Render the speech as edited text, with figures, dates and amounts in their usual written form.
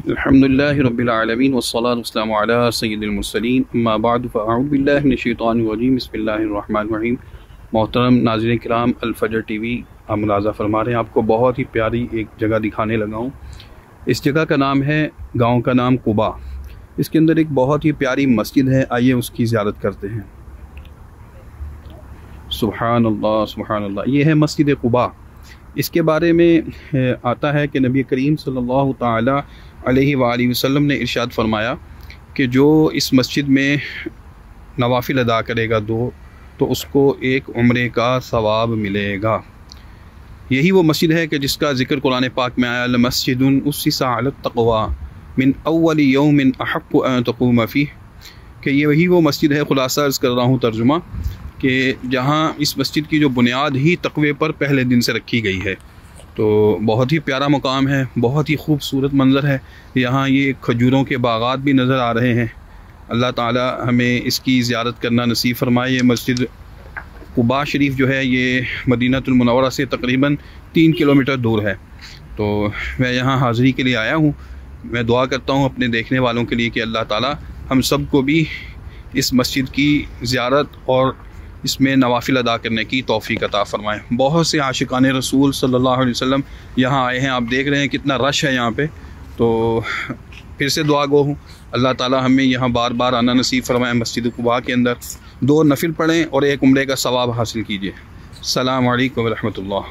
अल्हम्दुलिल्लाहि रब्बिल आलमीन वस्सलातु वस्सलामु अला सय्यिदिल मुरसलीन अम्मा बअद फ़अऊज़ु बिल्लाहि मिनश शैतानिर रजीम बिस्मिल्लाहिर रहमानिर रहीम। मोहतरम नाज़रीन किराम, अल फजर टीवी आप मुलाज़ा फरमा रहे हैं। आपको बहुत ही प्यारी एक जगह दिखाने लगा हूँ। इस जगह का नाम है, गाँव का नाम कुबा। इसके अंदर एक बहुत ही प्यारी मस्जिद है, आइए उसकी ज़ियारत करते हैं। सुभान अल्लाह सुभान अल्लाह। ये है मस्जिद कुबा। इसके बारे में आता है कि नबी करीम सल्लल्लाहु ताला अलैहि वसल्लम ने इरशाद फरमाया कि जो इस मस्जिद में नवाफिल अदा करेगा तो उसको एक उम्रे का सवाब मिलेगा। यही वो मस्जिद है कि जिसका ज़िक्र कुरान पाक में आया, मस्जिदुन उस्सिसा अला तक़वा मिन अव्वलि यौमिन अहक्कु अन तक़ूम फ़ीह, कि ये वही वो मस्जिद है, खुलासा अर्ज़ कर रहा हूँ तर्जुमा, कि जहाँ इस मस्जिद की जो बुनियाद ही तक़वे पर पहले दिन से रखी गई है। तो बहुत ही प्यारा मुकाम है, बहुत ही खूबसूरत मंज़र है। यहाँ ये खजूरों के बागात भी नज़र आ रहे हैं। अल्लाह ताला हमें इसकी ज़ियारत करना नसीब फरमाए। ये मस्जिद कुबा शरीफ जो है ये मदीनतुल मुनव्वरा से तकरीबन 3 किलोमीटर दूर है। तो मैं यहाँ हाज़िरी के लिए आया हूँ। मैं दुआ करता हूँ अपने देखने वालों के लिए कि अल्लाह ताला हम सब को भी इस मस्जिद की ज़ियारत और इसमें नवाफिल अदा करने की तौफ़ीक़ अता फ़रमाए। बहुत से आशिकाने रसूल सल्लल्लाहु अलैहि वसल्लम यहाँ आए हैं। आप देख रहे हैं कितना रश है यहाँ पे। तो फिर से दुआ गो हूँ, अल्लाह ताला हमें यहाँ बार बार आना नसीब फरमाए। मस्जिद कुबा के अंदर 2 नफिल पढ़ें और 1 उम्रे का सवाब हासिल कीजिए। अस्सलामु अलैकुम व रहमतुल्लाह।